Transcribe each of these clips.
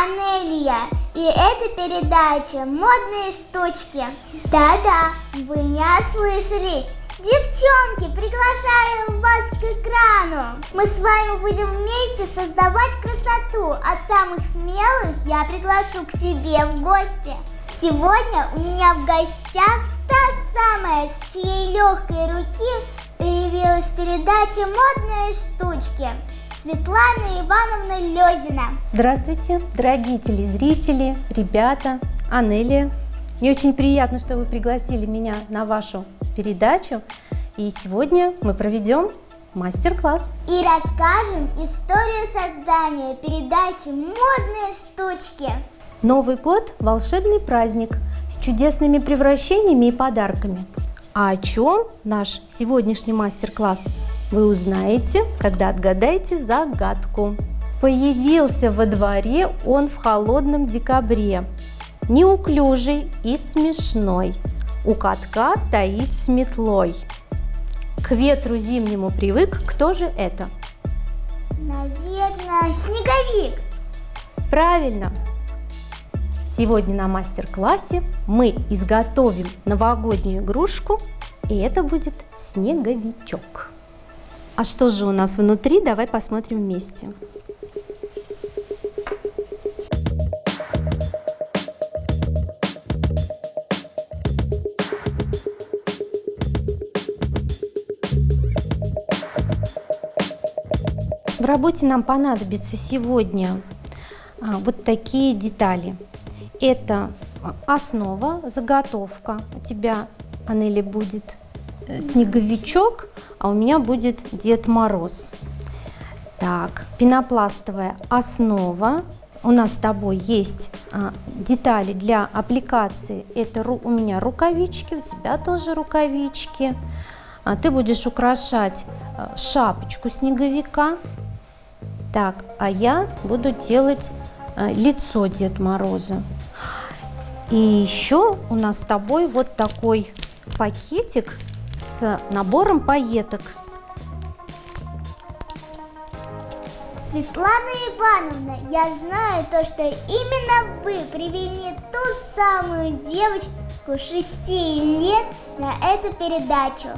Анелия, и это передача «Модные штучки». Да-да, вы не ослышались. Девчонки, приглашаем вас к экрану. Мы с вами будем вместе создавать красоту, а самых смелых я приглашу к себе в гости. Сегодня у меня в гостях та самая, с чьей легкой руки появилась передача «Модные штучки». Светлана Ивановна Лёзина. Здравствуйте, дорогие телезрители, ребята, Анелия. Мне очень приятно, что вы пригласили меня на вашу передачу. И сегодня мы проведем мастер-класс. И расскажем историю создания передачи «Модные штучки». Новый год – волшебный праздник с чудесными превращениями и подарками. А о чем наш сегодняшний мастер-класс, вы узнаете, когда отгадаете загадку. Появился во дворе он в холодном декабре, неуклюжий и смешной, у катка стоит с метлой. К ветру зимнему привык, кто же это? Наверное, снеговик. Правильно! Сегодня на мастер-классе мы изготовим новогоднюю игрушку, и это будет снеговичок. А что же у нас внутри? Давай посмотрим вместе. В работе нам понадобится сегодня вот такие детали. Это основа, заготовка. У тебя, Анели, будет снеговичок, а у меня будет Дед Мороз. Так, пенопластовая основа. У нас с тобой есть детали для аппликации. Это у меня рукавички, у тебя тоже рукавички. Ты будешь украшать шапочку снеговика. Так, а я буду делать лицо Деда Мороза. И еще у нас с тобой вот такой пакетик с набором пайеток. Светлана Ивановна, я знаю то, что именно вы привели ту самую девочку 6 лет на эту передачу.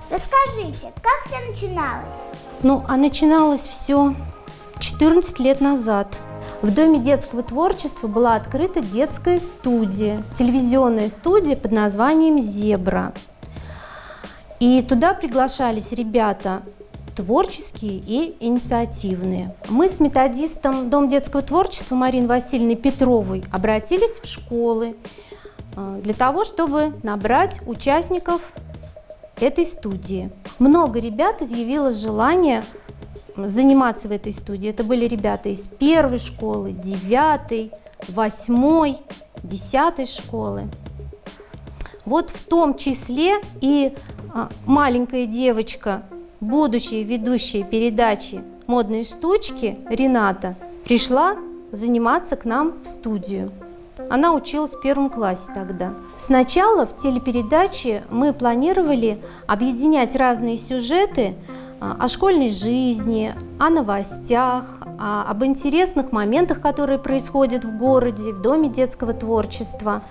Расскажите, как все начиналось? Ну, а начиналось все 14 лет назад. В Доме детского творчества была открыта детская студия, телевизионная студия под названием «Зебра». И туда приглашались ребята творческие и инициативные. Мы с методистом Дома детского творчества Мариной Васильевной Петровой обратились в школы для того, чтобы набрать участников этой студии. Много ребят изъявило желание заниматься в этой студии. Это были ребята из 1-й школы, 9-й, 8-й, 10-й школы. Вот в том числе и маленькая девочка, будущая ведущая передачи «Модные штучки» Рената, пришла заниматься к нам в студию. Она училась в 1 классе тогда. Сначала в телепередаче мы планировали объединять разные сюжеты о школьной жизни, о новостях, об интересных моментах, которые происходят в городе, в Доме детского творчества.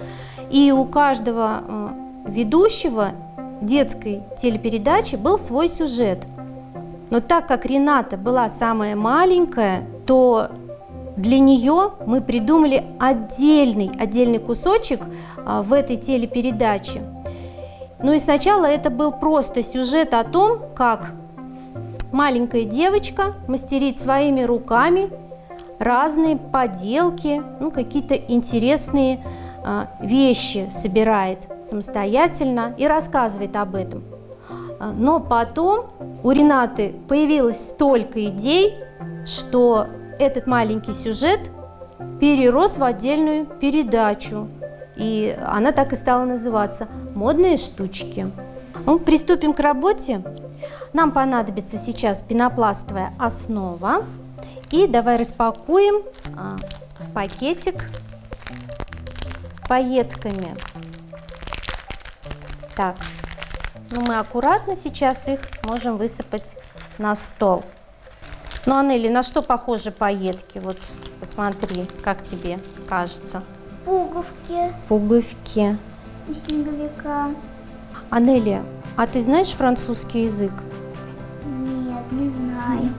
И у каждого ведущего детской телепередачи был свой сюжет. Но так как Рената была самая маленькая, то для нее мы придумали отдельный кусочек в этой телепередаче. Ну и сначала это был просто сюжет о том, как маленькая девочка мастерит своими руками разные поделки, какие-то интересные вещи собирает самостоятельно и рассказывает об этом. Но потом у Ренаты появилось столько идей, что этот маленький сюжет перерос в отдельную передачу. И она так и стала называться «Модные штучки». Ну, приступим к работе. Нам понадобится сейчас пенопластовая основа. И давай распакуем пакетик с пайетками. Так, мы аккуратно сейчас их можем высыпать на стол. Ну, Анели, на что похожи пайетки? Вот Смотри, как тебе кажется? Пуговки Пуговки. у снеговика. Анелия, а ты знаешь французский язык? Нет, не знаю.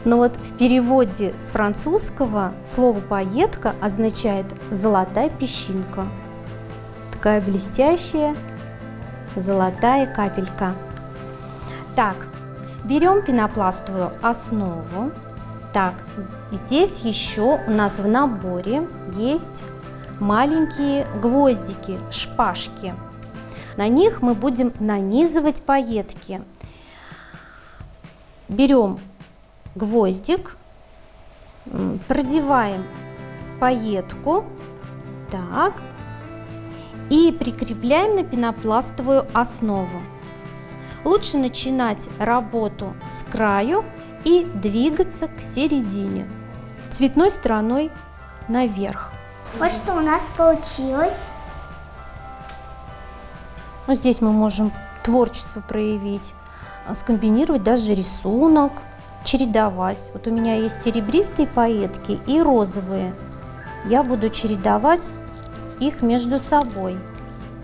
Но вот в переводе с французского слово «пайетка» означает «золотая песчинка». Такая блестящая золотая капелька. Так, берем пенопластовую основу. Так, здесь еще у нас в наборе есть маленькие гвоздики, шпажки. На них мы будем нанизывать пайетки. Берем гвоздик, продеваем в пайетку, так, и прикрепляем на пенопластовую основу. Лучше начинать работу с краю и двигаться к середине, цветной стороной наверх. Вот что у нас получилось. Ну, здесь мы можем творчество проявить, скомбинировать даже рисунок, чередовать. Вот у меня есть серебристые пайетки и розовые. Я буду чередовать их между собой.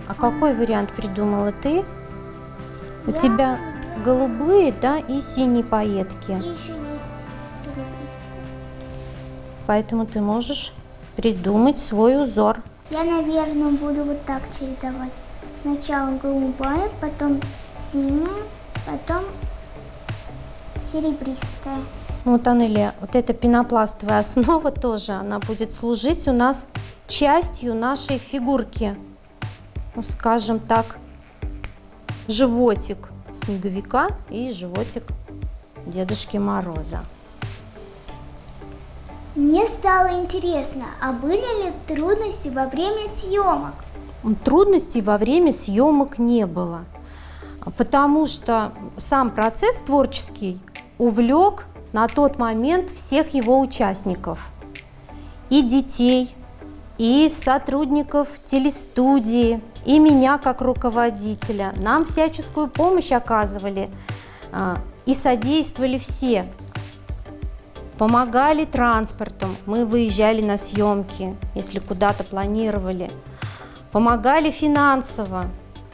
А какой вариант придумала ты? У тебя голубые, да, и синие пайетки. И еще есть серебристый. Поэтому ты можешь придумать свой узор. Я, наверное, буду вот так чередовать. Сначала голубая, потом синяя, потом серебристая. Ну, вот, Анелия, вот эта пенопластовая основа тоже, она будет служить у нас частью нашей фигурки. Ну, скажем так, животик снеговика и животик Дедушки Мороза. Мне стало интересно, а были ли трудности во время съемок? Трудностей во время съемок не было, потому что сам процесс творческий увлек на тот момент всех его участников. И детей, и сотрудников телестудии, и меня как руководителя. Нам всяческую помощь оказывали и содействовали все. Помогали транспортом, мы выезжали на съемки, если куда-то планировали. Помогали финансово,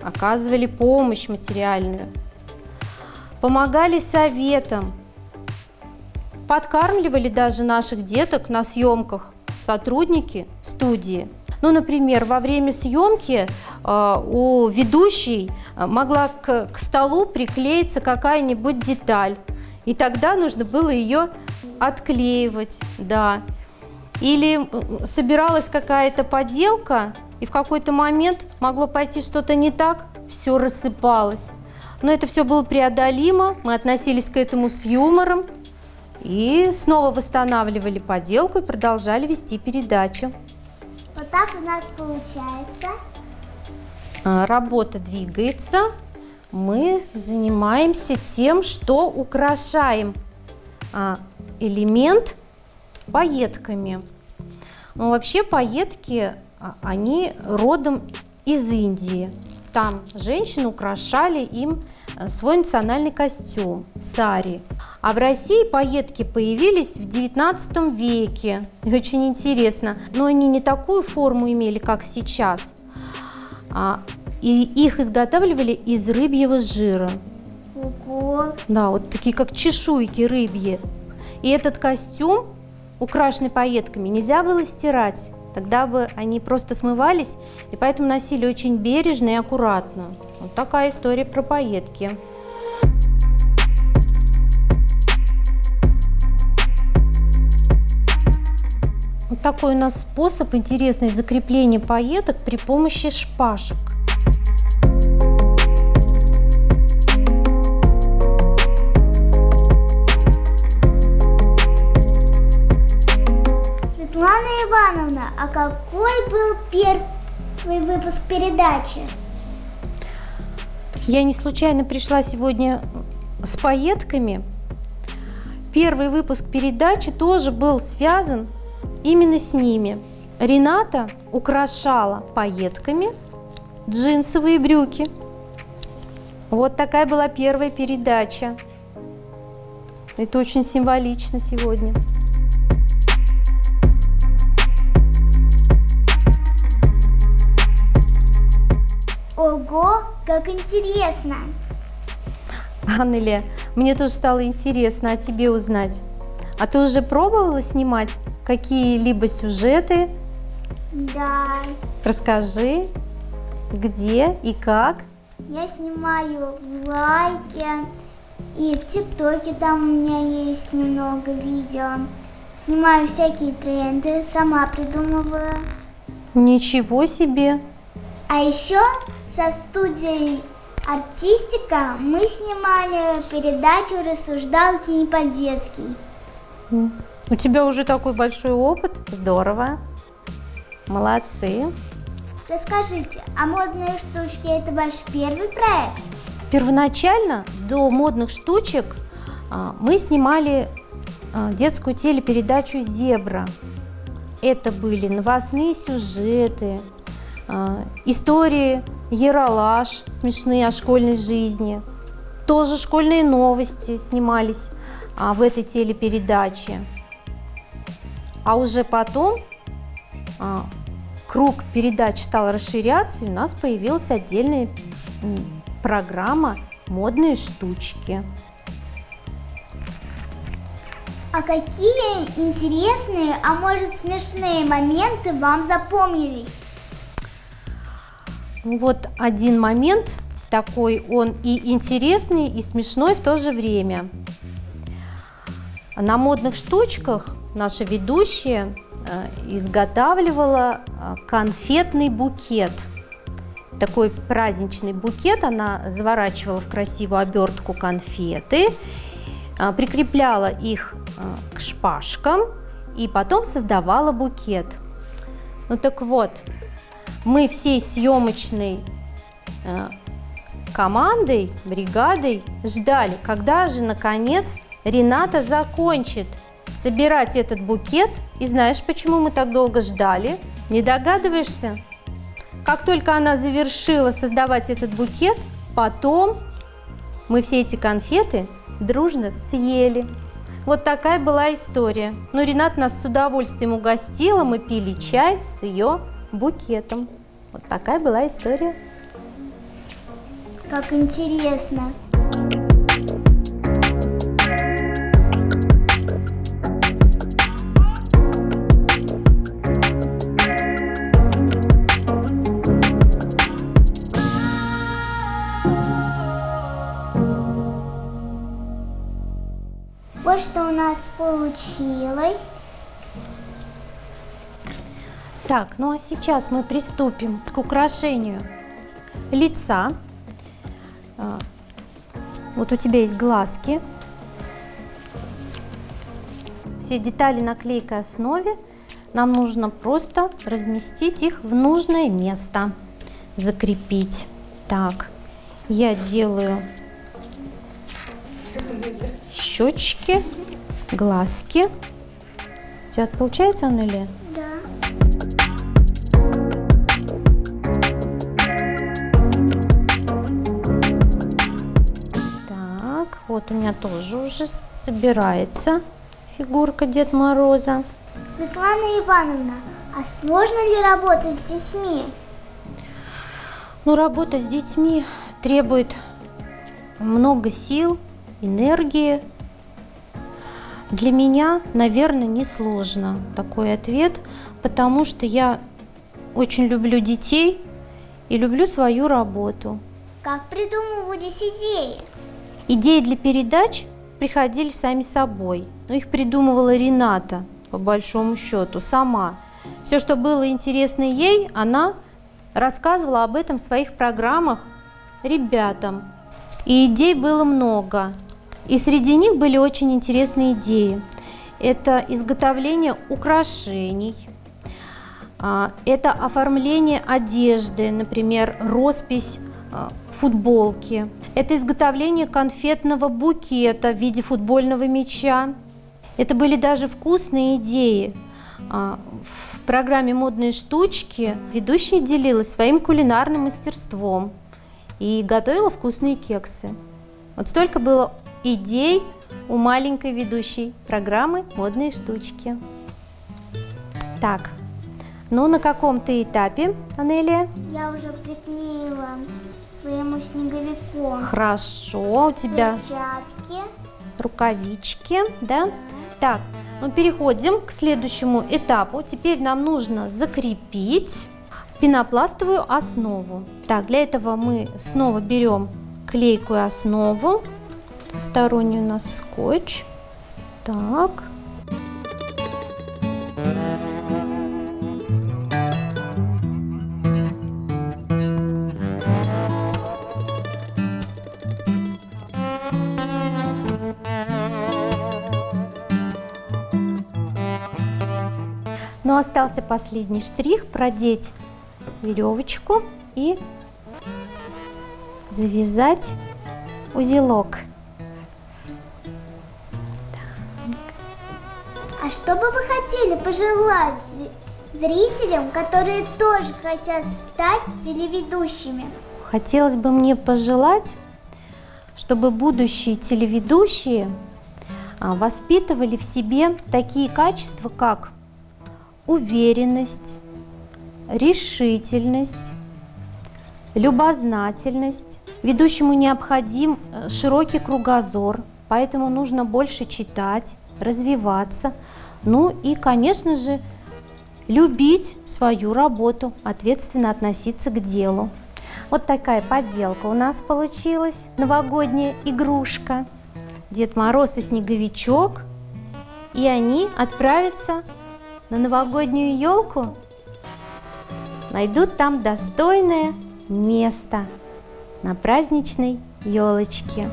оказывали помощь материальную. Помогали советом, подкармливали даже наших деток на съемках сотрудники студии. Ну, например, во время съемки у ведущей могла к столу приклеиться какая-нибудь деталь, и тогда нужно было ее отклеивать, да. Или собиралась какая-то поделка, и в какой-то момент могло пойти что-то не так, все рассыпалось. Но это все было преодолимо, мы относились к этому с юмором и снова восстанавливали поделку и продолжали вести передачу. Вот так у нас получается. Работа двигается, мы занимаемся тем, что украшаем элемент пайетками. Но вообще пайетки, они родом из Индии. Там женщины украшали им свой национальный костюм – сари. А в России пайетки появились в XIX веке. И очень интересно, но они не такую форму имели, как сейчас. И их изготавливали из рыбьего жира. Ого! Да, вот такие как чешуйки рыбьи. И этот костюм, украшенный пайетками, нельзя было стирать. Тогда бы они просто смывались, и поэтому носили очень бережно и аккуратно. Вот такая история про пайетки. Вот такой у нас способ интересный закрепления пайеток при помощи шпажек. Светлана Ивановна, а какой был первый выпуск передачи? Я не случайно пришла сегодня с пайетками. Первый выпуск передачи тоже был связан именно с ними. Рената украшала пайетками джинсовые брюки. Вот такая была первая передача. Это очень символично сегодня. Ого, как интересно! Аннелия, мне тоже стало интересно о тебе узнать. А ты уже пробовала снимать какие-либо сюжеты? Да, Расскажи, где и как. я снимаю в Лайке и в ТикТоке, там у меня есть немного видео. Снимаю всякие тренды, сама придумываю. Ничего себе! А еще со студией Артистика мы снимали передачу «Рассуждалки не по-детски». У тебя уже такой большой опыт. Здорово. Молодцы. Расскажите, а модные штучки – это ваш первый проект? Первоначально, до модных штучек, мы снимали детскую телепередачу «Зебра». Это были новостные сюжеты, истории ералаш, смешные о школьной жизни. Тоже школьные новости снимались в этой телепередаче. А уже потом круг передач стал расширяться, и у нас появилась отдельная программа «Модные штучки». А какие интересные, а может смешные моменты вам запомнились? Вот один момент такой, он и интересный, и смешной в то же время. На модных штучках наша ведущая изготавливала конфетный букет. Такой праздничный букет, она заворачивала в красивую обертку конфеты, прикрепляла их к шпажкам и потом создавала букет. Ну так вот, мы всей съемочной командой, бригадой ждали, когда же наконец Рената закончит собирать этот букет. И знаешь, почему мы так долго ждали? Не догадываешься? Как только она завершила создавать этот букет, потом мы все эти конфеты дружно съели. Вот такая была история. Но Рената нас с удовольствием угостила, мы пили чай с ее букетом. Вот такая была история. Как интересно. Вот что у нас получилось. Так, ну а сейчас мы приступим к украшению лица. Вот у тебя есть глазки. Все детали на клейкой основе. Нам нужно просто разместить их в нужное место, закрепить. Так, я делаю щечки, глазки. У тебя получается, Аннелия? Да. Так, вот у меня тоже уже собирается фигурка Деда Мороза. Светлана Ивановна, а сложно ли работать с детьми? Ну, работа с детьми требует много сил, энергии. Для меня, наверное, несложно такой ответ, потому что я очень люблю детей и люблю свою работу. Как придумывались идеи? Идеи для передач приходили сами собой, но их придумывала Рената, по большому счету, сама. Все, что было интересно ей, она рассказывала об этом в своих программах ребятам. И идей было много. И среди них были очень интересные идеи. Это изготовление украшений, это оформление одежды, например, роспись футболки. Это изготовление конфетного букета в виде футбольного мяча. Это были даже вкусные идеи. В программе «Модные штучки» ведущая делилась своим кулинарным мастерством и готовила вкусные кексы. Вот столько было идей у маленькой ведущей программы «Модные штучки». Так, ну на каком ты этапе, Аннелия? Я уже приклеила снеговиком. Хорошо, у тебя Перчатки. рукавички, да? Так, ну переходим к следующему этапу. Теперь нам нужно закрепить пенопластовую основу. Так, для этого мы снова берем клейкую основу. Сторонний у нас скотч. Так. Но остался последний штрих — продеть веревочку и завязать узелок. А что бы вы хотели пожелать зрителям, которые тоже хотят стать телеведущими? Хотелось бы мне пожелать, чтобы будущие телеведущие воспитывали в себе такие качества, как уверенность, решительность, любознательность. Ведущему необходим широкий кругозор, поэтому нужно больше читать, развиваться. Ну и, конечно же, любить свою работу, ответственно относиться к делу. Вот такая поделка у нас получилась, новогодняя игрушка. Дед Мороз и Снеговичок, и они отправятся на новогоднюю елку, найдут там достойное место на праздничной елочке.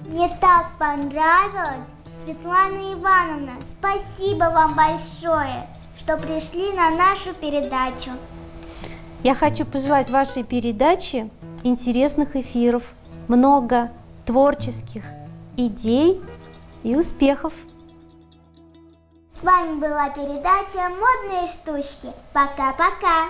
Мне так понравилось, Светлана Ивановна, спасибо вам большое, что пришли на нашу передачу. Я хочу пожелать вашей передаче интересных эфиров, много творческих идей и успехов. С вами была передача «Модные штучки». Пока-пока!